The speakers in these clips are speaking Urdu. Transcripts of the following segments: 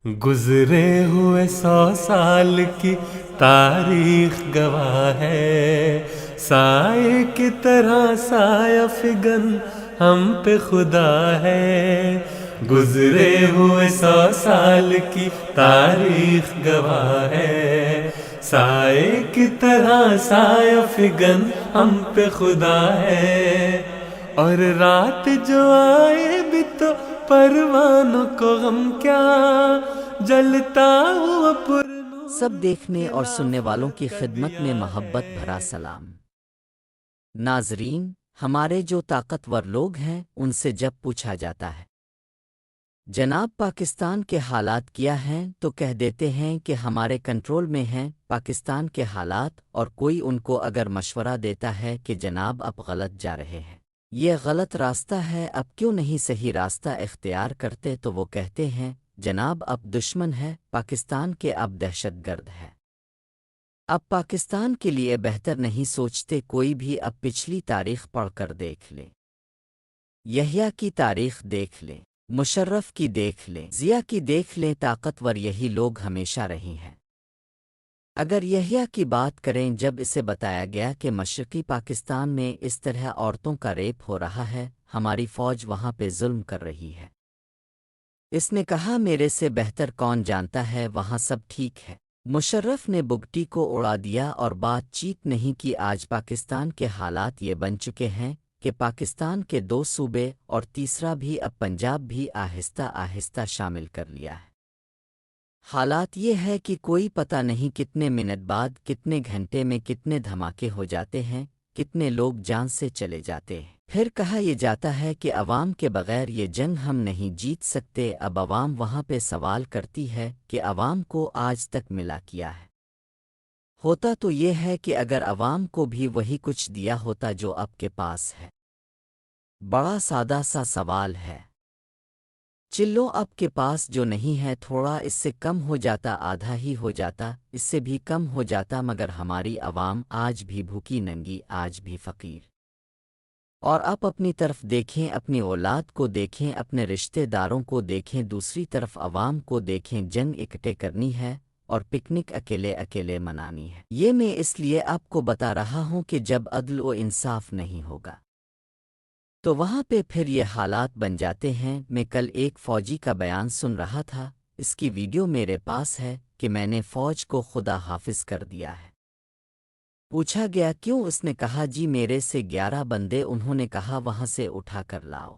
گزرے ہوئے 100 سال کی تاریخ گواہ ہے، سائے کی طرح سایہ فگن ہم پہ خدا ہے۔ گزرے ہوئے 100 سال کی تاریخ گواہ ہے، سائے کی طرح سایہ فگن ہم پہ خدا ہے۔ اور رات جو آئے بھی تو پروانوں کو غم کیا، جلتا ہوا پر سب نور دیکھنے اور سننے والوں کی خلافت کا خدمت میں دیا محبت بھرا ہے۔ سلام۔ ناظرین، ہمارے جو طاقتور لوگ ہیں ان سے جب پوچھا جاتا ہے جناب پاکستان کے حالات کیا ہیں تو کہہ دیتے ہیں کہ ہمارے کنٹرول میں ہیں پاکستان کے حالات، اور کوئی ان کو اگر مشورہ دیتا ہے کہ جناب اب غلط جا رہے ہیں، یہ غلط راستہ ہے، اب کیوں نہیں صحیح راستہ اختیار کرتے، تو وہ کہتے ہیں جناب اب دشمن ہے پاکستان کے، اب دہشت گرد ہے، اب پاکستان کے لیے بہتر نہیں سوچتے کوئی بھی۔ اب پچھلی تاریخ پڑھ کر دیکھ لیں، یحییٰ کی تاریخ دیکھ لیں، مشرف کی دیکھ لیں، ضیاء کی دیکھ لیں، طاقتور یہی لوگ ہمیشہ رہی ہیں۔ اگر یحییٰ کی بات کریں، جب اسے بتایا گیا کہ مشرقی پاکستان میں اس طرح عورتوں کا ریپ ہو رہا ہے، ہماری فوج وہاں پہ ظلم کر رہی ہے، اس نے کہا میرے سے بہتر کون جانتا ہے وہاں سب ٹھیک ہے۔ مشرف نے بگٹی کو اڑا دیا اور بات چیت نہیں کی۔ آج پاکستان کے حالات یہ بن چکے ہیں کہ پاکستان کے 2 صوبے اور تیسرا بھی اب پنجاب بھی آہستہ آہستہ شامل کر لیا ہے۔ حالات یہ ہے کہ کوئی پتہ نہیں کتنے منٹ بعد، کتنے گھنٹے میں کتنے دھماکے ہو جاتے ہیں، کتنے لوگ جان سے چلے جاتے ہیں۔ پھر کہا یہ جاتا ہے کہ عوام کے بغیر یہ جنگ ہم نہیں جیت سکتے۔ اب عوام وہاں پہ سوال کرتی ہے کہ عوام کو آج تک ملا کیا ہے؟ ہوتا تو یہ ہے کہ اگر عوام کو بھی وہی کچھ دیا ہوتا جو آپ کے پاس ہے۔ بڑا سادہ سا سوال ہے، چلو آپ کے پاس جو نہیں ہے تھوڑا اس سے کم ہو جاتا، آدھا ہی ہو جاتا، اس سے بھی کم ہو جاتا، مگر ہماری عوام آج بھی بھوکی ننگی، آج بھی فقیر۔ اور آپ اپنی طرف دیکھیں، اپنی اولاد کو دیکھیں، اپنے رشتہ داروں کو دیکھیں، دوسری طرف عوام کو دیکھیں، جنگ اکٹھے کرنی ہے اور پکنک اکیلے اکیلے منانی ہے۔ یہ میں اس لیے آپ کو بتا رہا ہوں کہ جب عدل و انصاف نہیں ہوگا تو وہاں پہ پھر یہ حالات بن جاتے ہیں۔ میں کل ایک فوجی کا بیان سن رہا تھا، اس کی ویڈیو میرے پاس ہے، کہ میں نے فوج کو خدا حافظ کر دیا ہے۔ پوچھا گیا کیوں؟ اس نے کہا جی میرے سے 11 بندے انہوں نے کہا وہاں سے اٹھا کر لاؤ۔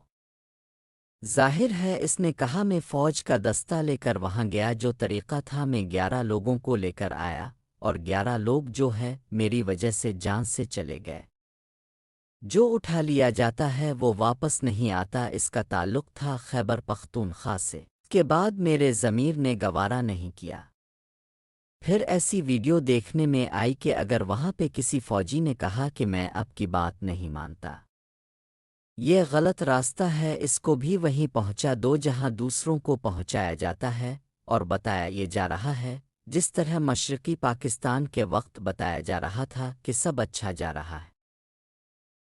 ظاہر ہے اس نے کہا میں فوج کا دستہ لے کر وہاں گیا، جو طریقہ تھا میں 11 لوگوں کو لے کر آیا، اور 11 لوگ جو ہے میری وجہ سے جان سے چلے گئے۔ جو اٹھا لیا جاتا ہے وہ واپس نہیں آتا۔ اس کا تعلق تھا خیبر پختونخوا سے۔ اس کے بعد میرے ضمیر نے گوارا نہیں کیا۔ پھر ایسی ویڈیو دیکھنے میں آئی کہ اگر وہاں پہ کسی فوجی نے کہا کہ میں آپ کی بات نہیں مانتا، یہ غلط راستہ ہے، اس کو بھی وہیں پہنچا دو جہاں دوسروں کو پہنچایا جاتا ہے، اور بتایا یہ جا رہا ہے جس طرح مشرقی پاکستان کے وقت بتایا جا رہا تھا کہ سب اچھا جا رہا ہے۔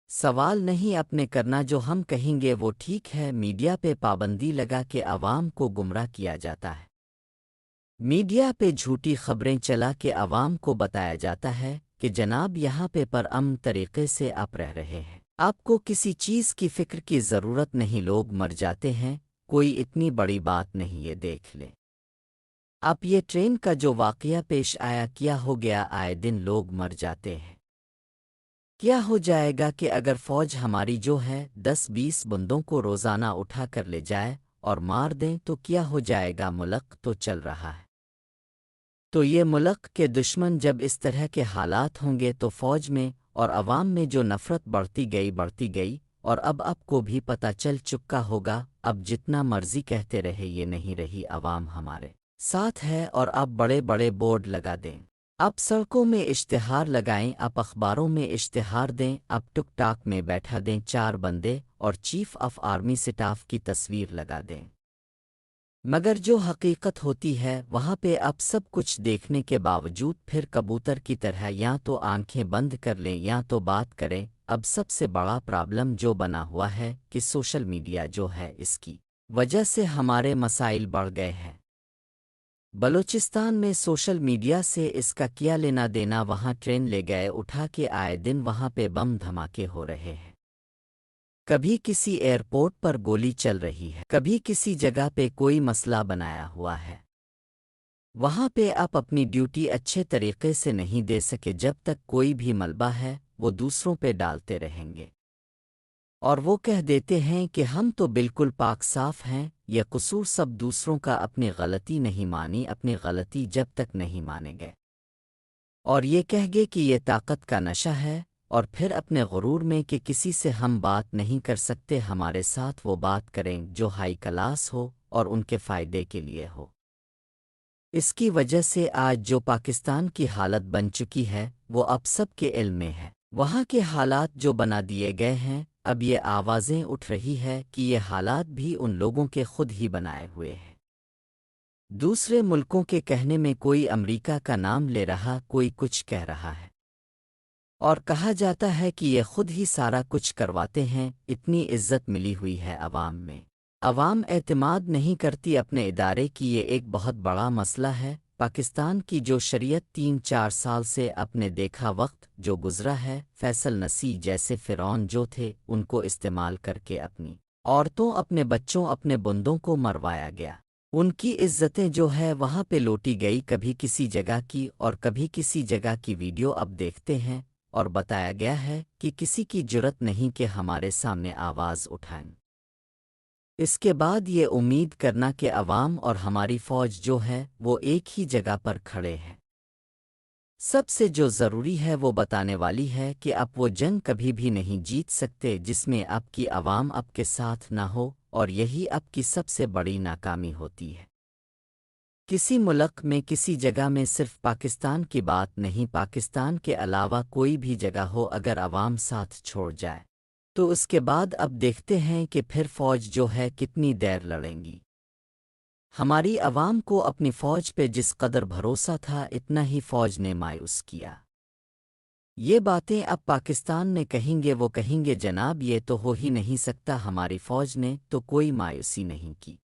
سوال نہیں اپنے کرنا، جو ہم کہیں گے وہ ٹھیک ہے۔ میڈیا پہ پابندی لگا کے عوام کو گمراہ کیا جاتا ہے، میڈیا پہ جھوٹی خبریں چلا کے عوام کو بتایا جاتا ہے کہ جناب یہاں پہ پرامن طریقے سے آپ رہ رہے ہیں، آپ کو کسی چیز کی فکر کی ضرورت نہیں، لوگ مر جاتے ہیں، کوئی اتنی بڑی بات نہیں، یہ دیکھ لیں۔ اب یہ ٹرین کا جو واقعہ پیش آیا، کیا ہو گیا؟ آئے دن لوگ مر جاتے ہیں، کیا ہو جائے گا کہ اگر فوج ہماری جو ہے 10-20 بندوں کو روزانہ اٹھا کر لے جائے اور مار دیں تو کیا ہو جائے گا؟ ملک تو چل رہا ہے، تو یہ ملک کے دشمن جب اس طرح کے حالات ہوں گے تو فوج میں اور عوام میں جو نفرت بڑھتی گئی، اور اب آپ کو بھی پتہ چل چکا ہوگا۔ اب جتنا مرضی کہتے رہے یہ نہیں رہی، عوام ہمارے ساتھ ہے، اور اب بڑے بڑے بورڈ لگا دیں، اب سڑکوں میں اشتہار لگائیں، اب اخباروں میں اشتہار دیں، اب ٹک ٹاک میں بیٹھا دیں 4 بندے اور چیف آف آرمی سٹاف کی تصویر لگا دیں۔ مگر جو حقیقت ہوتی ہے وہاں پہ اب سب کچھ دیکھنے کے باوجود پھر کبوتر کی طرح یا تو آنکھیں بند کر لیں یا تو بات کریں۔ اب سب سے بڑا پرابلم جو بنا ہوا ہے کہ سوشل میڈیا جو ہے، اس کی وجہ سے ہمارے مسائل بڑھ گئے ہیں۔ بلوچستان میں سوشل میڈیا سے اس کا کیا لینا دینا؟ وہاں ٹرین لے گئے اٹھا کے، آئے دن وہاں پہ بم دھماکے ہو رہے ہیں، کبھی کسی ایئرپورٹ پر گولی چل رہی ہے، کبھی کسی جگہ پہ کوئی مسئلہ بنایا ہوا ہے۔ وہاں پہ آپ اپنی ڈیوٹی اچھے طریقے سے نہیں دے سکے، جب تک کوئی بھی ملبہ ہے وہ دوسروں پہ ڈالتے رہیں گے، اور وہ کہہ دیتے ہیں کہ ہم تو بالکل پاک صاف ہیں، یہ قصور سب دوسروں کا، اپنی غلطی نہیں مانی، اپنی غلطی جب تک نہیں مانیں گے، اور یہ کہہ گے کہ یہ طاقت کا نشہ ہے، اور پھر اپنے غرور میں کہ کسی سے ہم بات نہیں کر سکتے، ہمارے ساتھ وہ بات کریں جو ہائی کلاس ہو اور ان کے فائدے کے لیے ہو۔ اس کی وجہ سے آج جو پاکستان کی حالت بن چکی ہے وہ اب سب کے علم میں ہے۔ وہاں کے حالات جو بنا دیے گئے ہیں، اب یہ آوازیں اٹھ رہی ہے کہ یہ حالات بھی ان لوگوں کے خود ہی بنائے ہوئے ہیں۔ دوسرے ملکوں کے کہنے میں کوئی امریکہ کا نام لے رہا، کوئی کچھ کہہ رہا ہے، اور کہا جاتا ہے کہ یہ خود ہی سارا کچھ کرواتے ہیں۔ اتنی عزت ملی ہوئی ہے عوام میں، عوام اعتماد نہیں کرتی اپنے ادارے کی، یہ ایک بہت بڑا مسئلہ ہے۔ پاکستان کی جو شریعت 3-4 سال سے اپنے دیکھا وقت جو گزرا ہے، فیصل نصیر جیسے فرعون جو تھے ان کو استعمال کر کے اپنی عورتوں، اپنے بچوں، اپنے بندوں کو مروایا گیا، ان کی عزتیں جو ہے وہاں پہ لوٹی گئی، کبھی کسی جگہ کی اور کبھی کسی جگہ کی ویڈیو اب دیکھتے ہیں، اور بتایا گیا ہے کہ کسی کی جرت نہیں کہ ہمارے سامنے آواز اٹھائیں۔ اس کے بعد یہ امید کرنا کہ عوام اور ہماری فوج جو ہے وہ ایک ہی جگہ پر کھڑے ہیں۔ سب سے جو ضروری ہے وہ بتانے والی ہے کہ اب وہ جنگ کبھی بھی نہیں جیت سکتے جس میں اب کی عوام اب کے ساتھ نہ ہو، اور یہی اب کی سب سے بڑی ناکامی ہوتی ہے۔ کسی ملک میں کسی جگہ میں صرف پاکستان کی بات نہیں، پاکستان کے علاوہ کوئی بھی جگہ ہو، اگر عوام ساتھ چھوڑ جائے تو اس کے بعد اب دیکھتے ہیں کہ پھر فوج جو ہے کتنی دیر لڑیں گی۔ ہماری عوام کو اپنی فوج پہ جس قدر بھروسہ تھا اتنا ہی فوج نے مایوس کیا۔ یہ باتیں اب پاکستان میں کہیں گے، وہ کہیں گے جناب یہ تو ہو ہی نہیں سکتا، ہماری فوج نے تو کوئی مایوسی نہیں کی۔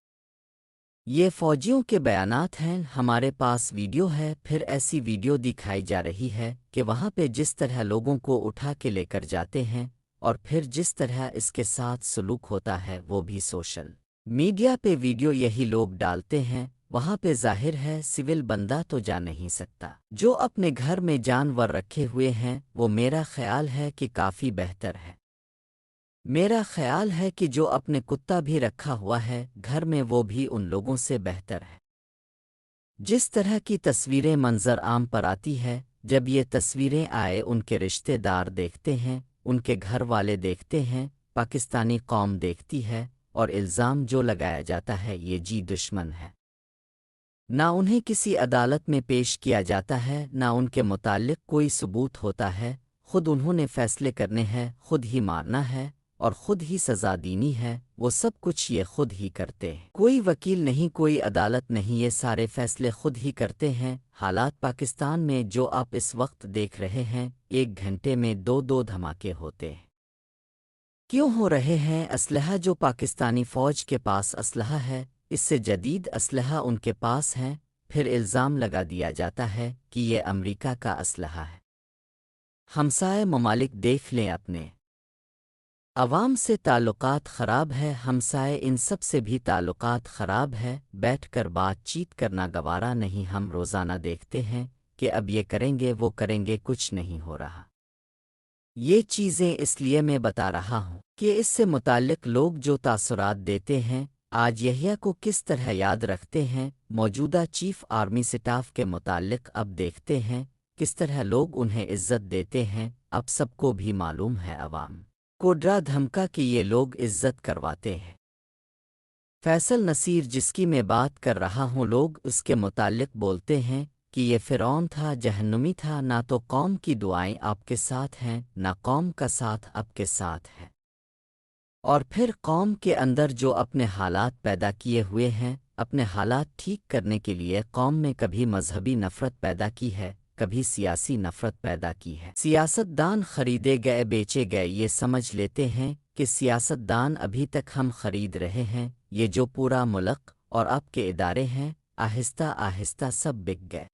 یہ فوجیوں کے بیانات ہیں، ہمارے پاس ویڈیو ہے، پھر ایسی ویڈیو دکھائی جا رہی ہے کہ وہاں پہ جس طرح لوگوں کو اٹھا کے لے کر جاتے ہیں، اور پھر جس طرح اس کے ساتھ سلوک ہوتا ہے وہ بھی سوشل میڈیا پہ ویڈیو یہی لوگ ڈالتے ہیں۔ وہاں پہ ظاہر ہے سول بندہ تو جا نہیں سکتا، جو اپنے گھر میں جانور رکھے ہوئے ہیں وہ میرا خیال ہے کہ کافی بہتر ہے۔ میرا خیال ہے کہ جو اپنے کتا بھی رکھا ہوا ہے گھر میں وہ بھی ان لوگوں سے بہتر ہے۔ جس طرح کی تصویریں منظر عام پر آتی ہے، جب یہ تصویریں آئے ان کے رشتہ دار دیکھتے ہیں، ان کے گھر والے دیکھتے ہیں، پاکستانی قوم دیکھتی ہے، اور الزام جو لگایا جاتا ہے یہ جی دشمن ہے، نہ انہیں کسی عدالت میں پیش کیا جاتا ہے، نہ ان کے متعلق کوئی ثبوت ہوتا ہے، خود انہوں نے فیصلے کرنے ہیں، خود ہی مارنا ہے اور خود ہی سزا دینی ہے، وہ سب کچھ یہ خود ہی کرتے ہیں، کوئی وکیل نہیں، کوئی عدالت نہیں، یہ سارے فیصلے خود ہی کرتے ہیں۔ حالات پاکستان میں جو آپ اس وقت دیکھ رہے ہیں، 1 گھنٹے میں 2 دھماکے ہوتے ہیں۔ کیوں ہو رہے ہیں؟ اسلحہ جو پاکستانی فوج کے پاس اسلحہ ہے، اس سے جدید اسلحہ ان کے پاس ہیں، پھر الزام لگا دیا جاتا ہے کہ یہ امریکہ کا اسلحہ ہے۔ ہمسائے ممالک دیکھ لیں، اپنے عوام سے تعلقات خراب ہے، ہمسائے ان سب سے بھی تعلقات خراب ہے، بیٹھ کر بات چیت کرنا گوارا نہیں۔ ہم روزانہ دیکھتے ہیں کہ اب یہ کریں گے وہ کریں گے، کچھ نہیں ہو رہا۔ یہ چیزیں اس لیے میں بتا رہا ہوں کہ اس سے متعلق لوگ جو تاثرات دیتے ہیں، آج یحییٰ کو کس طرح یاد رکھتے ہیں، موجودہ چیف آرمی سٹاف کے متعلق اب دیکھتے ہیں کس طرح لوگ انہیں عزت دیتے ہیں۔ اب سب کو بھی معلوم ہے عوام کو ڈرا دھمکا کہ یہ لوگ عزت کرواتے ہیں۔ فیصل نصیر جس کی میں بات کر رہا ہوں، لوگ اس کے متعلق بولتے ہیں کہ یہ فرعون تھا، جہنمی تھا، نہ تو قوم کی دعائیں آپ کے ساتھ ہیں، نہ قوم کا ساتھ آپ کے ساتھ ہے، اور پھر قوم کے اندر جو اپنے حالات پیدا کیے ہوئے ہیں، اپنے حالات ٹھیک کرنے کے لیے قوم میں کبھی مذہبی نفرت پیدا کی ہے، کبھی سیاسی نفرت پیدا کی ہے۔ سیاست دان خریدے گئے، بیچے گئے، یہ سمجھ لیتے ہیں کہ سیاست دان ابھی تک ہم خرید رہے ہیں، یہ جو پورا ملک اور آپ کے ادارے ہیں آہستہ آہستہ سب بک گئے۔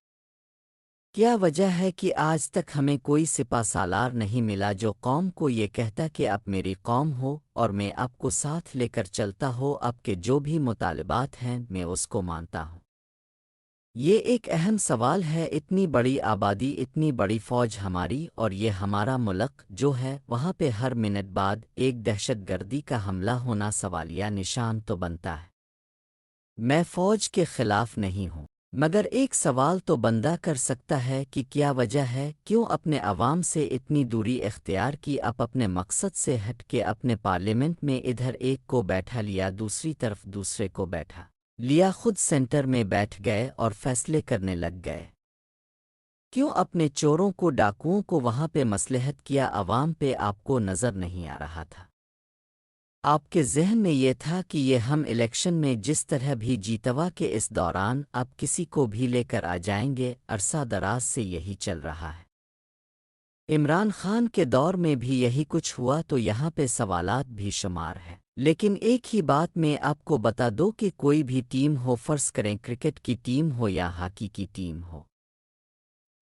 کیا وجہ ہے کہ آج تک ہمیں کوئی سپہ سالار نہیں ملا جو قوم کو یہ کہتا کہ اب میری قوم ہو اور میں آپ کو ساتھ لے کر چلتا ہو، اب کے جو بھی مطالبات ہیں میں اس کو مانتا ہوں؟ یہ ایک اہم سوال ہے۔ اتنی بڑی آبادی، اتنی بڑی فوج ہماری، اور یہ ہمارا ملک جو ہے، وہاں پہ ہر منٹ بعد ایک دہشت گردی کا حملہ ہونا سوالیہ نشان تو بنتا ہے۔ میں فوج کے خلاف نہیں ہوں، مگر ایک سوال تو بندہ کر سکتا ہے کہ کیا وجہ ہے، کیوں اپنے عوام سے اتنی دوری اختیار کی، اپنے مقصد سے ہٹ کے اپنے پارلیمنٹ میں ادھر ایک کو بیٹھا لیا، دوسری طرف دوسرے کو بیٹھا لیا، خود سینٹر میں بیٹھ گئے اور فیصلے کرنے لگ گئے؟ کیوں اپنے چوروں کو، ڈاکوؤں کو وہاں پہ مصلحت کیا، عوام پہ آپ کو نظر نہیں آ رہا تھا؟ آپ کے ذہن میں یہ تھا کہ یہ ہم الیکشن میں جس طرح بھی جیتوا کے اس دوران اب کسی کو بھی لے کر آ جائیں گے، عرصہ دراز سے یہی چل رہا ہے۔ عمران خان کے دور میں بھی یہی کچھ ہوا، تو یہاں پہ سوالات بھی شمار ہیں۔ لیکن ایک ہی بات میں آپ کو بتا دو کہ کوئی بھی ٹیم ہو، فرض کریں کرکٹ کی ٹیم ہو یا ہاکی کی ٹیم ہو،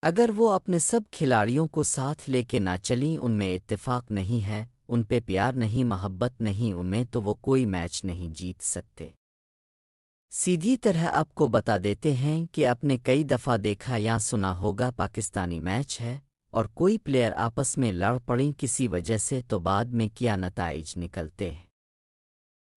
اگر وہ اپنے سب کھلاڑیوں کو ساتھ لے کے نہ چلیں، ان میں اتفاق نہیں ہے، ان پہ پیار نہیں، محبت نہیں ان میں، تو وہ کوئی میچ نہیں جیت سکتے۔ سیدھی طرح آپ کو بتا دیتے ہیں کہ آپ نے کئی دفعہ دیکھا یا سنا ہوگا، پاکستانی میچ ہے اور کوئی پلیئر آپس میں لڑ پڑیں کسی وجہ سے، تو بعد میں کیا نتائج نکلتے ہیں۔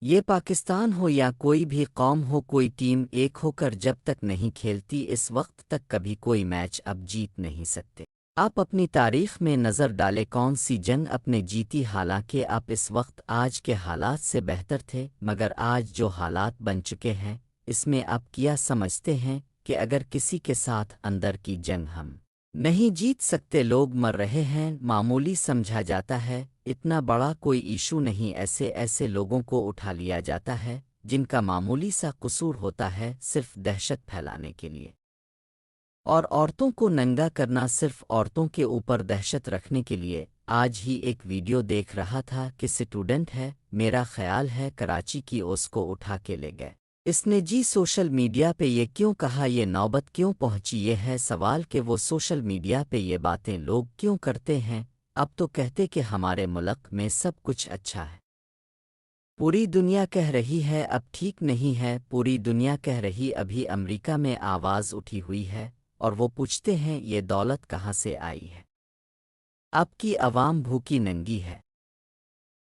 یہ پاکستان ہو یا کوئی بھی قوم ہو، کوئی ٹیم ایک ہو کر جب تک نہیں کھیلتی، اس وقت تک کبھی کوئی میچ اب جیت نہیں سکتے۔ آپ اپنی تاریخ میں نظر ڈالے، کون سی جنگ اپنے جیتی، حالانکہ آپ اس وقت آج کے حالات سے بہتر تھے، مگر آج جو حالات بن چکے ہیں، اس میں آپ کیا سمجھتے ہیں کہ اگر کسی کے ساتھ اندر کی جنگ ہم نہیں جیت سکتے، لوگ مر رہے ہیں، معمولی سمجھا جاتا ہے، اتنا بڑا کوئی ایشو نہیں، ایسے لوگوں کو اٹھا لیا جاتا ہے جن کا معمولی سا قصور ہوتا ہے صرف دہشت پھیلانے کے لیے، اور عورتوں کو ننگا کرنا صرف عورتوں کے اوپر دہشت رکھنے کے لیے۔ آج ہی ایک ویڈیو دیکھ رہا تھا کہ اسٹوڈنٹ ہے، میرا خیال ہے کراچی کی، اس کو اٹھا کے لے گئے۔ اس نے سوشل میڈیا پہ یہ کیوں کہا، یہ نوبت کیوں پہنچی، یہ ہے سوال کہ وہ سوشل میڈیا پہ یہ باتیں لوگ کیوں کرتے ہیں؟ اب تو کہتے کہ ہمارے ملک میں سب کچھ اچھا ہے، پوری دنیا کہہ رہی ہے اب ٹھیک نہیں ہے، پوری دنیا کہہ رہی، ابھی امریکہ میں آواز اٹھی ہوئی ہے اور وہ پوچھتے ہیں یہ دولت کہاں سے آئی ہے؟ اب کی عوام بھوکی ننگی ہے،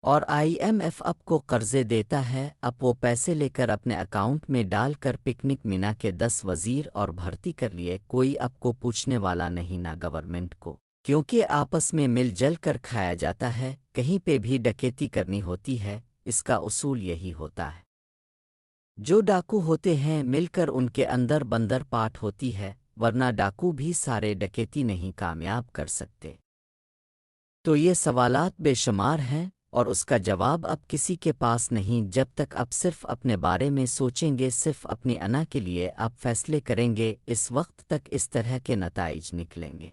اور IMF اب کو قرضے دیتا ہے، اب وہ پیسے لے کر اپنے اکاؤنٹ میں ڈال کر پکنک مینا کے 10 وزیر اور بھرتی کر لیے، کوئی اب کو پوچھنے والا نہیں، نہ گورنمنٹ کو، کیونکہ آپس میں مل جل کر کھایا جاتا ہے۔ کہیں پہ بھی ڈکیتی کرنی ہوتی ہے، اس کا اصول یہی ہوتا ہے، جو ڈاکو ہوتے ہیں مل کر ان کے اندر بندر پاٹ ہوتی ہے، ورنہ ڈاکو بھی سارے ڈکیتی نہیں کامیاب کر سکتے۔ تو یہ سوالات بے شمار ہیں اور اس کا جواب اب کسی کے پاس نہیں، جب تک آپ صرف اپنے بارے میں سوچیں گے، صرف اپنی انا کے لیے آپ فیصلے کریں گے، اس وقت تک اس طرح کے نتائج نکلیں گے۔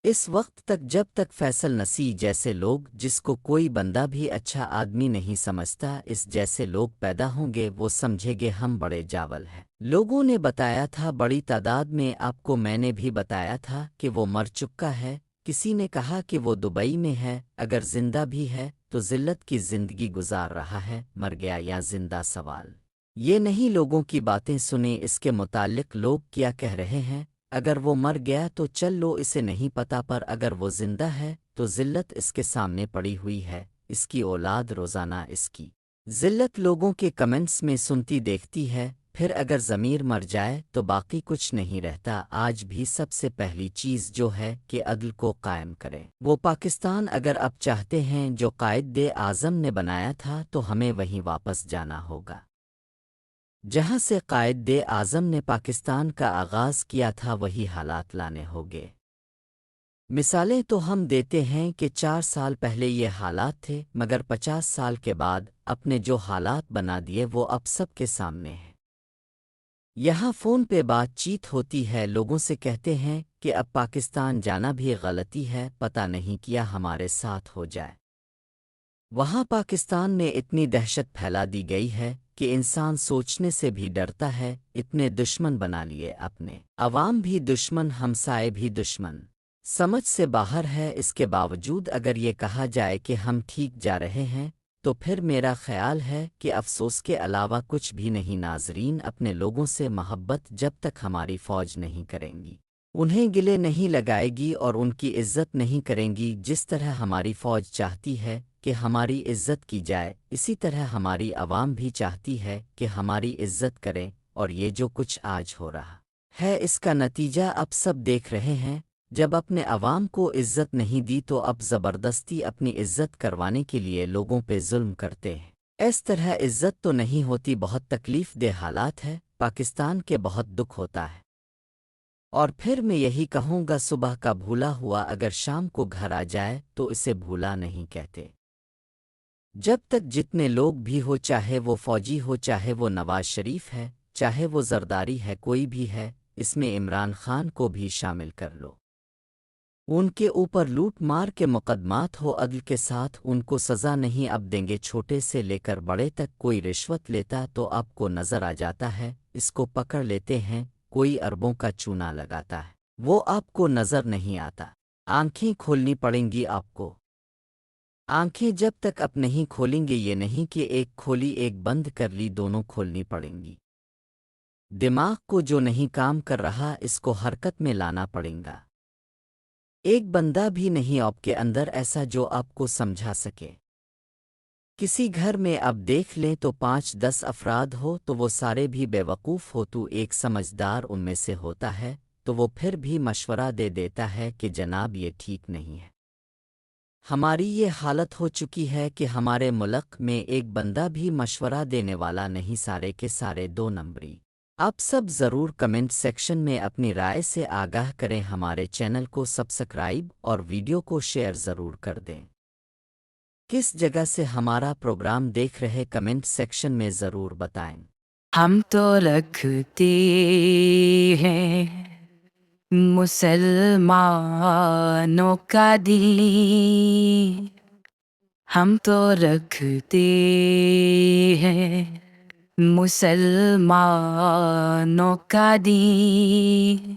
اس وقت تک جب تک فیصل نسی جیسے لوگ، جس کو کوئی بندہ بھی اچھا آدمی نہیں سمجھتا، اس جیسے لوگ پیدا ہوں گے، وہ سمجھے گے ہم بڑے جاول ہیں۔ لوگوں نے بتایا تھا بڑی تعداد میں، آپ کو میں نے بھی بتایا تھا کہ وہ مر چکا ہے، کسی نے کہا کہ وہ دبئی میں ہے، اگر زندہ بھی ہے تو ذلت کی زندگی گزار رہا ہے، مر گیا یا زندہ سوال یہ نہیں۔ لوگوں کی باتیں سنیں، اس کے متعلق لوگ کیا کہہ رہے ہیں، اگر وہ مر گیا تو چل لو، اسے نہیں پتا، پر اگر وہ زندہ ہے تو ذلت اس کے سامنے پڑی ہوئی ہے، اس کی اولاد روزانہ اس کی ذلت لوگوں کے کمنٹس میں سنتی دیکھتی ہے، پھر اگر ضمیر مر جائے تو باقی کچھ نہیں رہتا۔ آج بھی سب سے پہلی چیز جو ہے کہ عدل کو قائم کرے، وہ پاکستان اگر اب چاہتے ہیں جو قائد اعظم نے بنایا تھا، تو ہمیں وہیں واپس جانا ہوگا جہاں سے قائد اعظم نے پاکستان کا آغاز کیا تھا، وہی حالات لانے ہوگے۔ مثالیں تو ہم دیتے ہیں کہ 4 سال پہلے یہ حالات تھے، مگر 50 سال کے بعد اپنے جو حالات بنا دیے وہ اب سب کے سامنے ہیں۔ یہاں فون پہ بات چیت ہوتی ہے، لوگوں سے کہتے ہیں کہ اب پاکستان جانا بھی غلطی ہے، پتہ نہیں کیا ہمارے ساتھ ہو جائے۔ وہاں پاکستان میں اتنی دہشت پھیلا دی گئی ہے کہ انسان سوچنے سے بھی ڈرتا ہے، اتنے دشمن بنا لیے اپنے، عوام بھی دشمن، ہمسائے بھی دشمن، سمجھ سے باہر ہے۔ اس کے باوجود اگر یہ کہا جائے کہ ہم ٹھیک جا رہے ہیں تو پھر میرا خیال ہے کہ افسوس کے علاوہ کچھ بھی نہیں۔ ناظرین، اپنے لوگوں سے محبت جب تک ہماری فوج نہیں کریں گی، انہیں گلے نہیں لگائے گی اور ان کی عزت نہیں کریں گی، جس طرح ہماری فوج چاہتی ہے کہ ہماری عزت کی جائے، اسی طرح ہماری عوام بھی چاہتی ہے کہ ہماری عزت کریں، اور یہ جو کچھ آج ہو رہا ہے اس کا نتیجہ اب سب دیکھ رہے ہیں۔ جب اپنے عوام کو عزت نہیں دی تو اب زبردستی اپنی عزت کروانے کے لیے لوگوں پہ ظلم کرتے ہیں۔ اس طرح عزت تو نہیں ہوتی، بہت تکلیف دہ حالات ہے، پاکستان کے بہت دکھ ہوتا ہے۔ اور پھر میں یہی کہوں گا، صبح کا بھولا ہوا اگر شام کو گھر آ جائے تو اسے بھولا نہیں کہتے۔ جب تک جتنے لوگ بھی ہو، چاہے وہ فوجی ہو، چاہے وہ نواز شریف ہے، چاہے وہ زرداری ہے، کوئی بھی ہے، اس میں عمران خان کو بھی شامل کر لو، ان کے اوپر لوٹ مار کے مقدمات ہو، عدل کے ساتھ ان کو سزا نہیں اب دیں گے، چھوٹے سے لے کر بڑے تک۔ کوئی رشوت لیتا تو آپ کو نظر آ جاتا ہے، اس کو پکڑ لیتے ہیں، کوئی اربوں کا چونا لگاتا ہے، وہ آپ کو نظر نہیں آتا۔ آنکھیں کھولنی پڑیں گی آپ کو، آنکھیں جب تک آپ نہیں کھولیں گے، یہ نہیں کہ ایک کھولی ایک بند کر لی، دونوں کھولنی پڑیں گی۔ دماغ کو جو نہیں کام کر رہا اس کو حرکت میں لانا پڑیں گا۔ ایک بندہ بھی نہیں آپ کے اندر ایسا جو آپ کو سمجھا سکے۔ کسی گھر میں اب دیکھ لیں تو 5-10 افراد ہو تو وہ سارے بھی بے وقوف ہو، تو ایک سمجھدار ان میں سے ہوتا ہے تو وہ پھر بھی مشورہ دے دیتا ہے کہ جناب یہ ٹھیک نہیں ہے۔ ہماری یہ حالت ہو چکی ہے کہ ہمارے ملک میں ایک بندہ بھی مشورہ دینے والا نہیں، سارے کے سارے 2 نمبری۔ آپ سب ضرور کمنٹ سیکشن میں اپنی رائے سے آگاہ کریں، ہمارے چینل کو سبسکرائب اور ویڈیو کو شیئر ضرور کر دیں۔ کس جگہ سے ہمارا پروگرام دیکھ رہے کمنٹ سیکشن میں ضرور بتائیں۔ ہم تو رکھتے ہیں مسلمانوں کا دل، ہم تو رکھتے ہیں مسلمانوں کا دل،